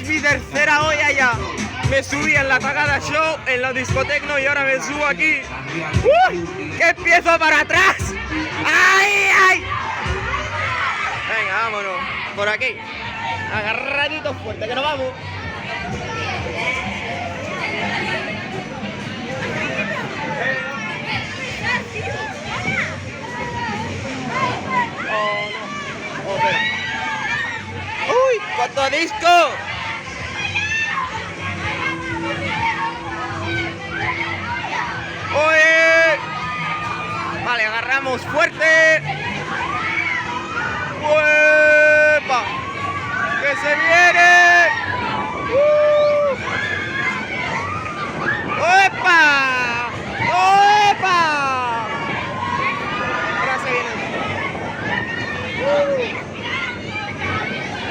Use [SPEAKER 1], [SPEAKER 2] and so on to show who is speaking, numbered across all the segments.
[SPEAKER 1] mi tercera olla ya. Me subí en la Tagada Show, en la discoteca y ahora me subo aquí. ¡Que empiezo para atrás! ¡Ay, ay! Venga, vámonos. Por aquí. Agarraditos fuerte, que nos vamos. Oh, no. Oh, espera. ¡Uy! ¡Cuánto disco! ¡Oye! Vale, agarramos fuerte. ¡Uepa! ¡Que se viene! ¡Oepa! ¡Oepa! Ahora se viene.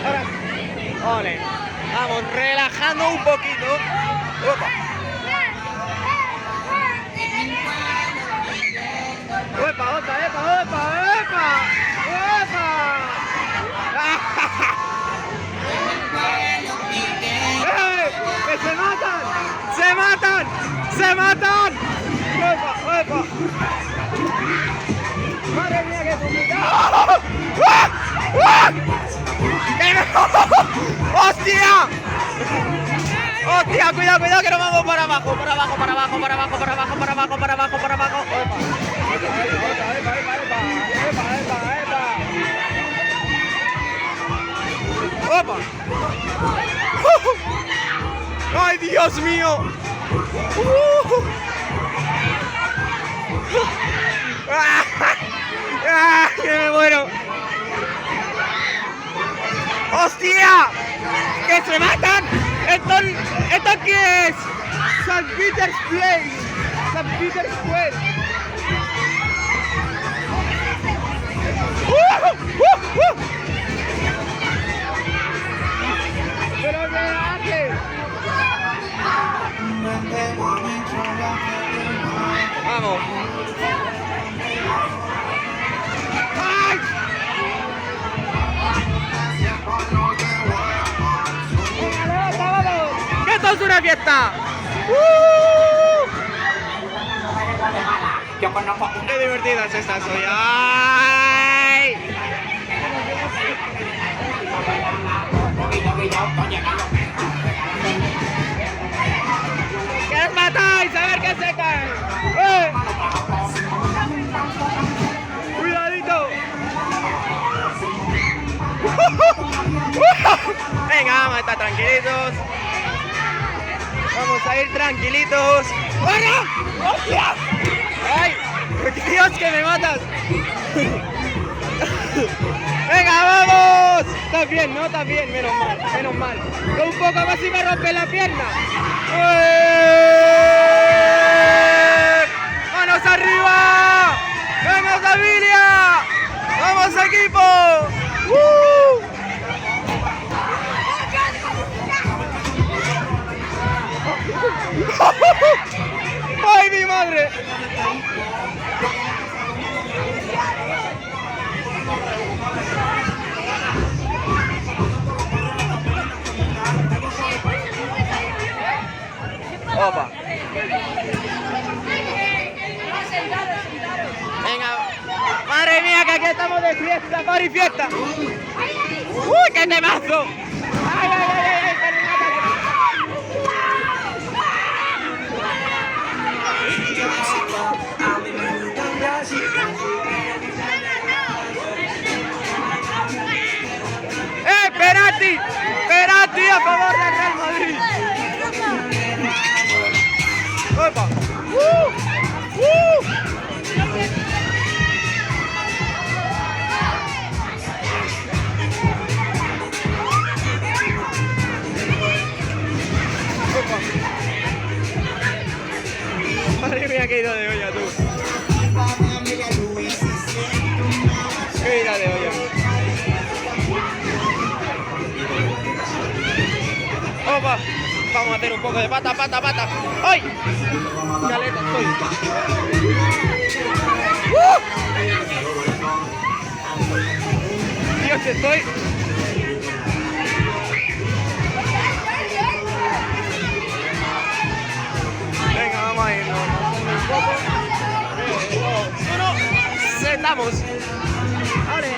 [SPEAKER 1] Ahora sí. Ole. Vamos, relajando un poquito. ¡Opa! ¡Opa, opa, epa, opa, epa! ¡Opa! ¡Que se matan! ¡Se matan! ¡Se matan! ¡Opa, opa! ¡Madre mía, qué complicado! ¡Hostia! ¡Hostia! Cuidado, cuidado que nos vamos para abajo, para abajo, para abajo, para abajo, para abajo, para abajo, para abajo, para abajo. ¡Opa! ¡Opa! ¡Ay, Dios mío! ¡Que me muero! ¡Hostia! ¡Que se matan! ¿Esto qué es? St. Peter's Place. St. Peter's Square. ¿Pero qué hace? Vamos. ¡Ay! ¡Que esto es una fiesta! ¡Qué divertidas estas hoy! ¡Ay! ¡Que os matáis! ¡A ver qué se cae! ¡Cuidadito! Venga, vamos a estar tranquilitos. Vamos a ir tranquilitos. ¡Bueno! ¡Hostia! ¡Ay! ¡Dios, que me matas! ¡Venga, vamos! ¿Estás bien, no? ¿Estás bien? Menos mal, menos mal. Un poco más y me rompe la pierna. ¡Manos arriba! ¡Vamos, familia! ¡Vamos, equipo! ¡Ay, mi madre! Opa. Venga. Madre mía, que aquí estamos de fiesta, party fiesta. ¡Uy, qué temazo! ¡Ay, ay, ay, ay! ¡Penalti! ¡Penalti a favor del Real Madrid! ¡Opa! Madre mía, qué ida de olla, tú. Qué ida de olla. Opa, vamos a hacer un poco de pata, pata, pata. ¡Ay! Caleta estoy. Dios, estoy. poco. Uno, sentamos. Vale.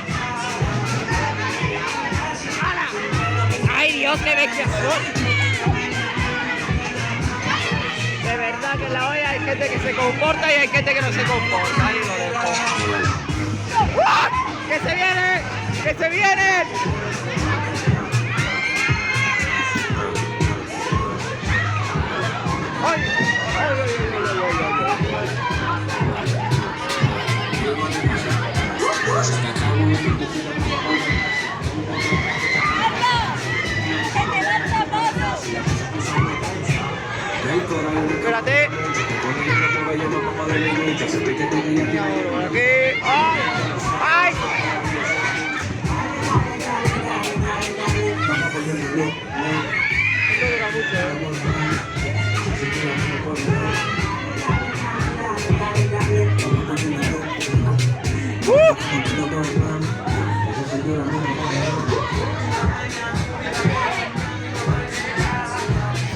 [SPEAKER 1] ¡Hala! ¡Ay, Dios, qué bestias son! De verdad que en la olla hay gente que se comporta y hay gente que no se comporta. Ahí lo dejo. ¡Ah! ¡Que se vienen! ¡Que se vienen! ¡Ay! ¡Ay, ay, ay, espérate. Aquí. ¡Ay! ¡Ay! Esto dura mucho,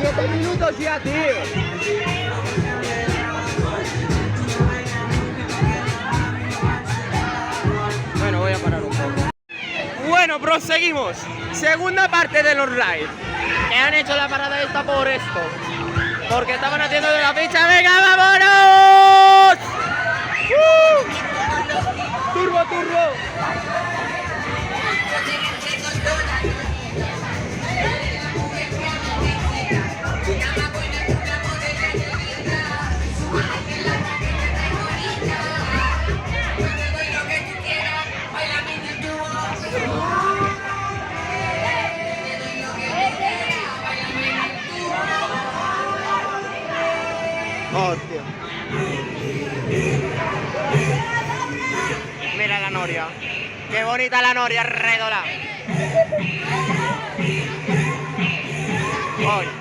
[SPEAKER 1] ¡7 minutos ya, tío! Bueno, voy a parar un poco. Bueno, proseguimos. Segunda parte de los live. Que han hecho la parada esta por esto. Porque estaban haciendo de la ficha. ¡Venga, vámonos! ¡Turbo, turbo! Hostia. Mira la noria. Qué bonita la noria, redola. Hoy.